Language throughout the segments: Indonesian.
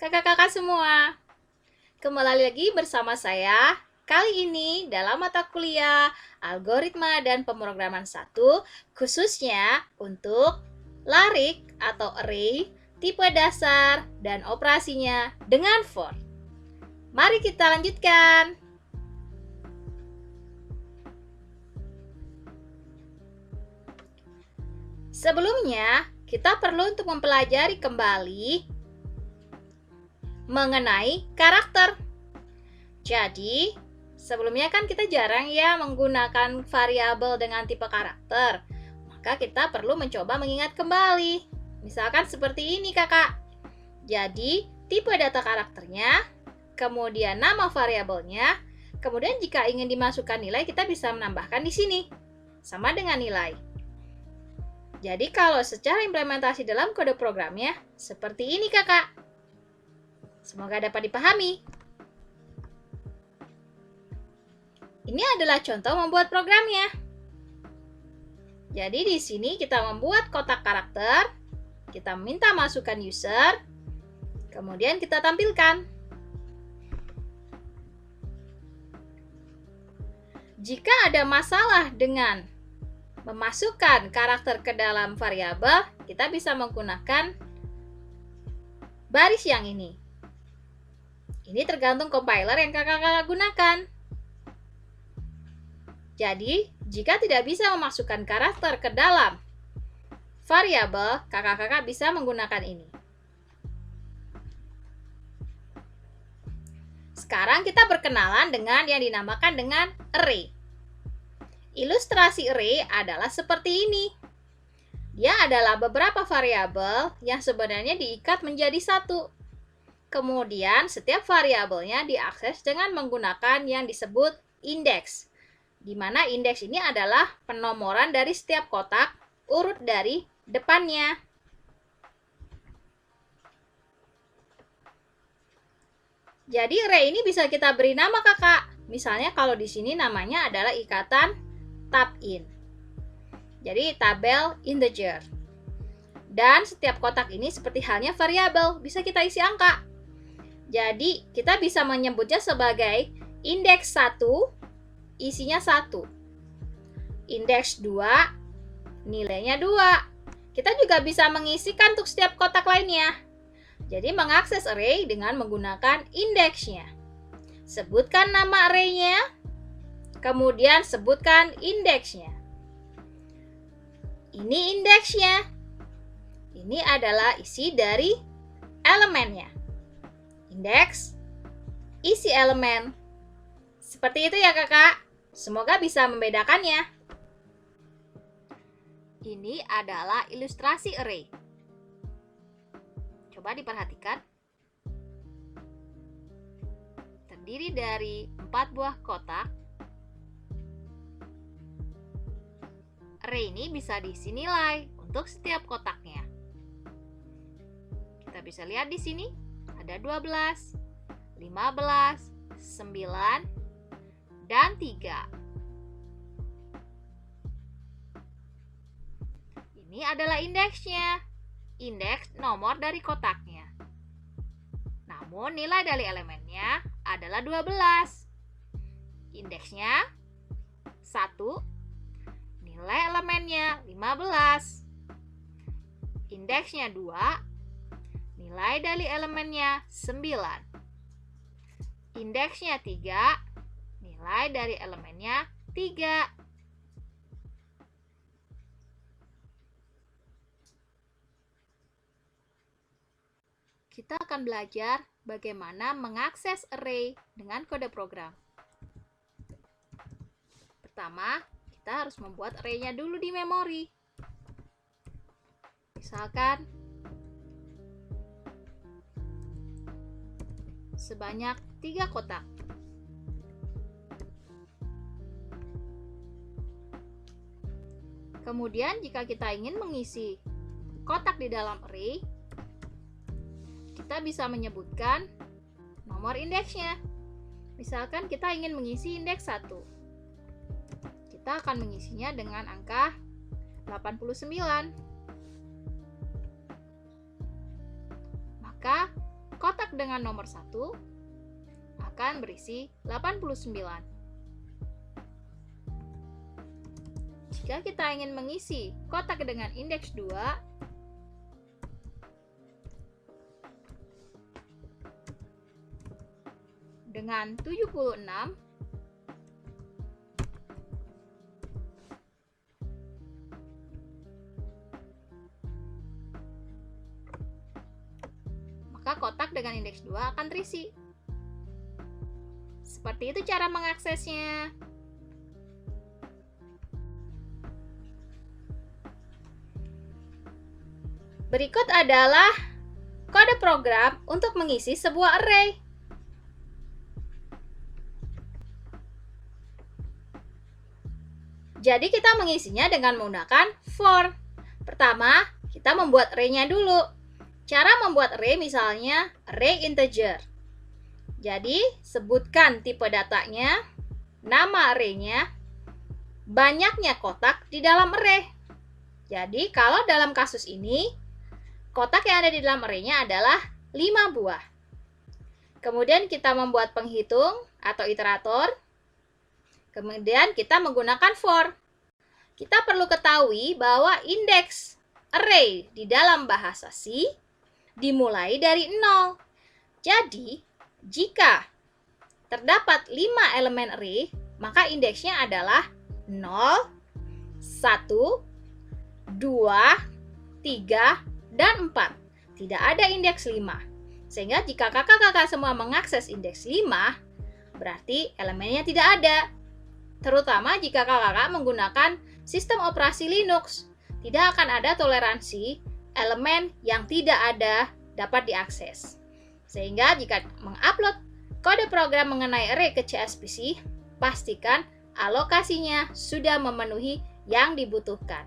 kakak-kakak semua. Kembali lagi bersama saya. Kali ini dalam mata kuliah Algoritma dan Pemrograman 1, khususnya untuk larik atau array, tipe dasar, dan operasinya dengan for. Mari kita lanjutkan. Sebelumnya, kita perlu untuk mempelajari kembali mengenai karakter. Jadi, sebelumnya kan kita jarang ya menggunakan variabel dengan tipe karakter. Maka kita perlu mencoba mengingat kembali. Misalkan seperti ini, Kakak. Jadi, tipe data karakternya, kemudian nama variabelnya, kemudian jika ingin dimasukkan nilai, kita bisa menambahkan di sini. Sama dengan nilai. Jadi, kalau secara implementasi dalam kode programnya, seperti ini, Kakak. Semoga dapat dipahami. Ini adalah contoh membuat programnya. Jadi di sini kita membuat kotak karakter, kita minta masukkan user, kemudian kita tampilkan. Jika ada masalah dengan memasukkan karakter ke dalam variabel, kita bisa menggunakan baris yang ini. Ini tergantung compiler yang kakak-kakak gunakan. Jadi, jika tidak bisa memasukkan karakter ke dalam variabel, kakak-kakak bisa menggunakan ini. Sekarang kita berkenalan dengan yang dinamakan dengan array. Ilustrasi array adalah seperti ini. Dia adalah beberapa variabel yang sebenarnya diikat menjadi satu. Kemudian, setiap variabelnya diakses dengan menggunakan yang disebut indeks, di mana indeks ini adalah penomoran dari setiap kotak urut dari depannya. Jadi, array ini bisa kita beri nama, Kakak. Misalnya, kalau di sini namanya adalah ikatan tab in. Jadi, tabel integer. Dan setiap kotak ini seperti halnya variabel, bisa kita isi angka. Jadi, kita bisa menyebutnya sebagai indeks 1, isinya 1. Indeks 2, nilainya 2. Kita juga bisa mengisikan untuk setiap kotak lainnya. Jadi, mengakses array dengan menggunakan indeksnya. Sebutkan nama array-nya, kemudian sebutkan indeksnya. Ini indeksnya. Ini adalah isi dari elemennya. Indeks, isi elemen. Seperti itu ya kakak. Semoga bisa membedakannya. Ini adalah ilustrasi array. Coba diperhatikan. Terdiri dari 4 buah kotak. Array ini bisa diisi nilai untuk setiap kotaknya. Kita bisa lihat di sini. Ada 12, 15, 9, dan 3. Ini adalah indeksnya. Indeks nomor dari kotaknya. Namun nilai dari elemennya adalah 12. Indeksnya 1, nilai elemennya 15. Indeksnya 2, nilai dari elemennya 9. Indeksnya 3, nilai dari elemennya 3. Kita akan belajar bagaimana mengakses array dengan kode program. Pertama, kita harus membuat array-nya dulu di memori. Misalkan sebanyak 3 kotak. Kemudian jika kita ingin mengisi kotak di dalam array, kita bisa menyebutkan nomor indeksnya. Misalkan kita ingin mengisi indeks 1. Kita akan mengisinya dengan angka 89. Maka kotak dengan nomor 1 akan berisi 89. Jika kita ingin mengisi kotak dengan indeks 2, dengan 76, maka kotak dengan indeks 2 akan terisi. Seperti itu cara mengaksesnya. Berikut adalah kode program untuk mengisi sebuah array. Jadi kita mengisinya dengan menggunakan for. Pertama, kita membuat array-nya dulu. Cara membuat array misalnya array integer. Jadi, sebutkan tipe datanya, nama array-nya, banyaknya kotak di dalam array. Jadi, kalau dalam kasus ini, kotak yang ada di dalam array-nya adalah 5 buah. Kemudian kita membuat penghitung atau iterator. Kemudian kita menggunakan for. Kita perlu ketahui bahwa indeks array di dalam bahasa C dimulai dari 0. Jadi, jika terdapat 5 elemen array, maka indeksnya adalah 0, 1, 2, 3, dan 4. Tidak ada indeks 5. Sehingga jika kakak-kakak semua mengakses indeks 5, berarti elemennya tidak ada. Terutama jika kakak menggunakan sistem operasi Linux, tidak akan ada toleransi elemen yang tidak ada dapat diakses. Sehingga jika mengupload kode program mengenai array ke CSPC, pastikan alokasinya sudah memenuhi yang dibutuhkan.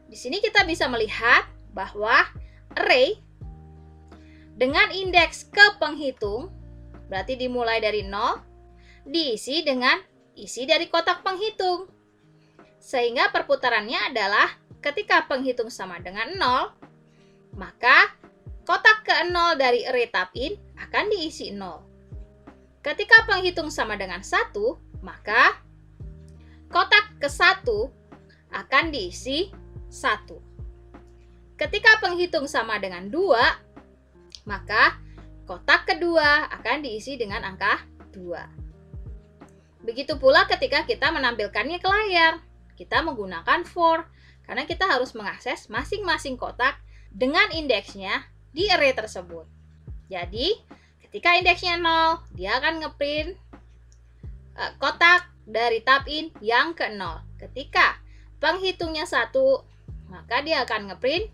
Di sini kita bisa melihat bahwa array dengan indeks ke penghitung, berarti dimulai dari 0, diisi dengan isi dari kotak penghitung. Sehingga perputarannya adalah ketika penghitung sama dengan 0, maka kotak ke-0 dari array tab-in akan diisi 0. Ketika penghitung sama dengan 1, maka kotak ke-1 akan diisi 1. Ketika penghitung sama dengan 2, maka kotak kedua akan diisi dengan angka 2. Begitu pula ketika kita menampilkannya ke layar, kita menggunakan for, karena kita harus mengakses masing-masing kotak dengan indeksnya di array tersebut. Jadi, ketika indeksnya 0, dia akan ngeprint kotak dari tab in yang ke-0. Ketika penghitungnya 1, maka dia akan ngeprint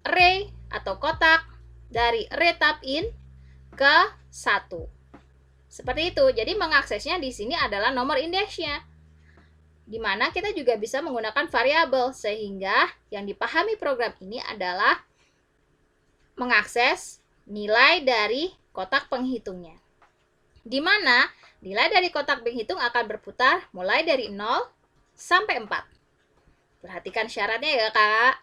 array atau kotak dari array tab in ke 1. Seperti itu. Jadi mengaksesnya di sini adalah nomor indeksnya. Di mana kita juga bisa menggunakan variabel, sehingga yang dipahami program ini adalah mengakses nilai dari kotak penghitungnya. Di mana nilai dari kotak penghitung akan berputar mulai dari 0 sampai 4. Perhatikan syaratnya ya, Kak.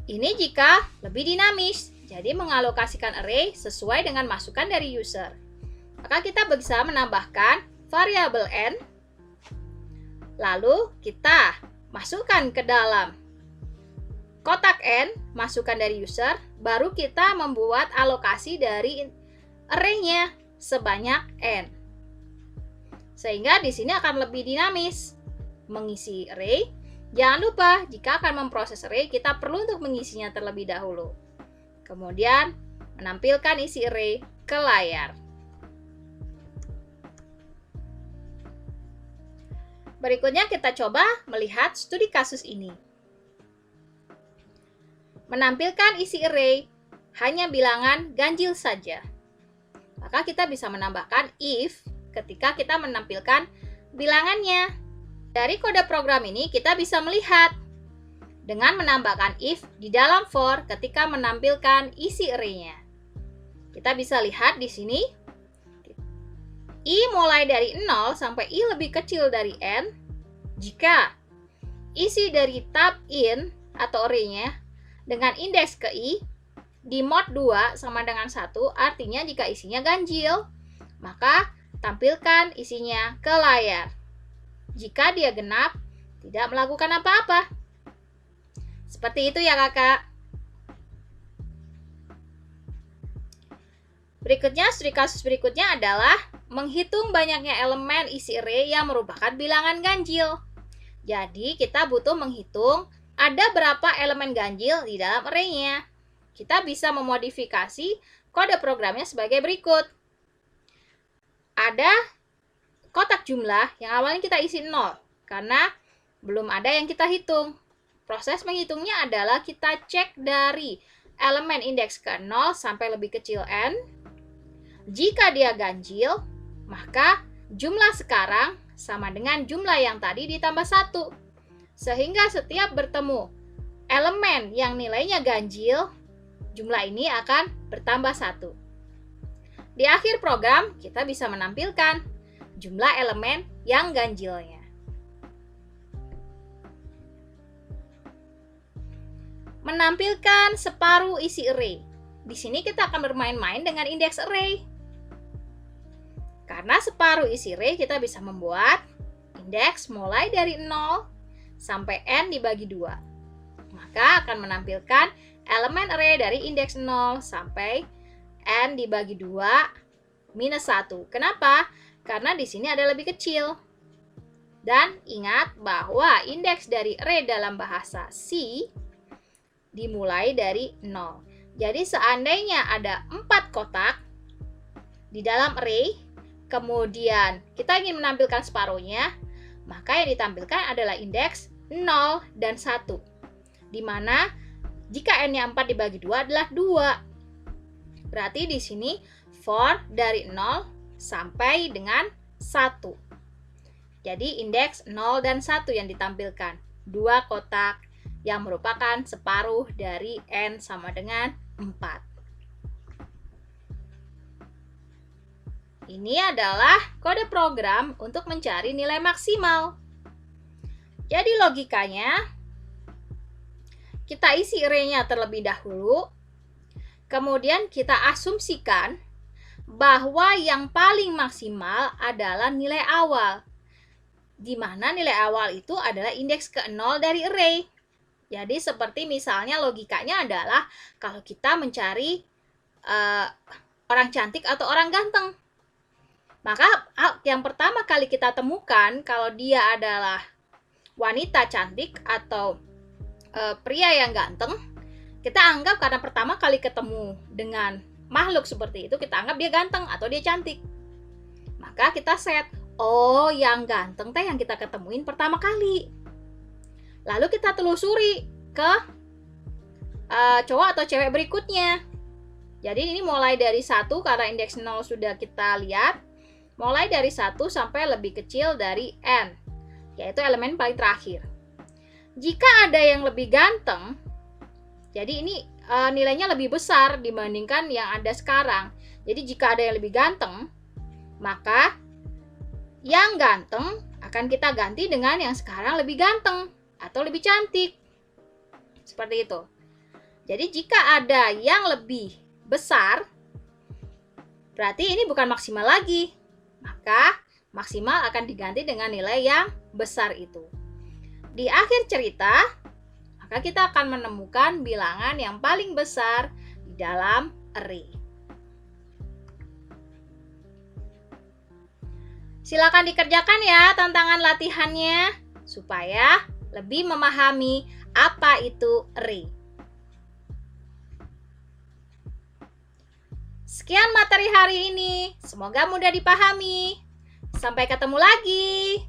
Ini jika lebih dinamis, jadi mengalokasikan array sesuai dengan masukan dari user. Maka kita bisa menambahkan variabel n, lalu kita masukkan ke dalam kotak n, masukan dari user, baru kita membuat alokasi dari array-nya sebanyak n. Sehingga di sini akan lebih dinamis mengisi array. Jangan lupa, jika akan memproses array, kita perlu untuk mengisinya terlebih dahulu. Kemudian, menampilkan isi array ke layar. Berikutnya kita coba melihat studi kasus ini. Menampilkan isi array hanya bilangan ganjil saja. Maka kita bisa menambahkan if ketika kita menampilkan bilangannya. Dari kode program ini kita bisa melihat dengan menambahkan if di dalam for ketika menampilkan isi array-nya. Kita bisa lihat di sini i mulai dari 0 sampai i lebih kecil dari n jika isi dari tab in atau array-nya dengan indeks ke i di mod 2 sama dengan 1, artinya jika isinya ganjil, maka tampilkan isinya ke layar. Jika dia genap, tidak melakukan apa-apa. Seperti itu ya kakak. Berikutnya, studi kasus berikutnya adalah menghitung banyaknya elemen isi array yang merupakan bilangan ganjil. Jadi, kita butuh menghitung ada berapa elemen ganjil di dalam array-nya. Kita bisa memodifikasi kode programnya sebagai berikut. Ada kotak jumlah yang awalnya kita isi 0, karena belum ada yang kita hitung. Proses menghitungnya adalah kita cek dari elemen indeks ke 0 sampai lebih kecil n. Jika dia ganjil, maka jumlah sekarang sama dengan jumlah yang tadi ditambah 1. Sehingga setiap bertemu elemen yang nilainya ganjil, jumlah ini akan bertambah 1. Di akhir program, kita bisa menampilkan jumlah elemen yang ganjilnya. Menampilkan separuh isi array. Di sini kita akan bermain-main dengan indeks array. Karena separuh isi array, kita bisa membuat indeks mulai dari 0 sampai n dibagi 2. Maka akan menampilkan elemen array dari indeks 0 sampai n dibagi 2 minus 1. Kenapa? Karena di sini ada lebih kecil. Dan ingat bahwa indeks dari array dalam bahasa C dimulai dari 0. Jadi seandainya ada 4 kotak di dalam array, kemudian kita ingin menampilkan separuhnya, maka yang ditampilkan adalah indeks 0 dan 1. Di mana jika n-nya 4 dibagi 2 adalah 2. Berarti di sini for dari 0 sampai dengan 1. Jadi indeks 0 dan 1 yang ditampilkan. 2 kotak yang merupakan separuh dari n sama dengan 4. Ini adalah kode program untuk mencari nilai maksimal. Jadi logikanya, kita isi array-nya terlebih dahulu, kemudian kita asumsikan bahwa yang paling maksimal adalah nilai awal, di mana nilai awal itu adalah indeks ke-0 dari array. Jadi seperti misalnya logikanya adalah kalau kita mencari orang cantik atau orang ganteng, maka yang pertama kali kita temukan kalau dia adalah wanita cantik atau pria yang ganteng, kita anggap karena pertama kali ketemu dengan makhluk seperti itu, kita anggap dia ganteng atau dia cantik. Maka kita set, oh yang ganteng teh yang kita ketemuin pertama kali. Lalu kita telusuri ke cowok atau cewek berikutnya. Jadi ini mulai dari 1 karena indeks 0 sudah kita lihat. Mulai dari 1 sampai lebih kecil dari n, yaitu elemen paling terakhir. Jika ada yang lebih ganteng, jadi ini nilainya lebih besar dibandingkan yang ada sekarang. Jadi jika ada yang lebih ganteng, maka yang ganteng akan kita ganti dengan yang sekarang lebih ganteng atau lebih cantik. Seperti itu. Jadi jika ada yang lebih besar, berarti ini bukan maksimal lagi. Maka maksimal akan diganti dengan nilai yang besar itu. Di akhir cerita, maka kita akan menemukan bilangan yang paling besar di dalam array. Silakan dikerjakan ya tantangan latihannya supaya lebih memahami apa itu array. Sekian materi hari ini, semoga mudah dipahami. Sampai ketemu lagi.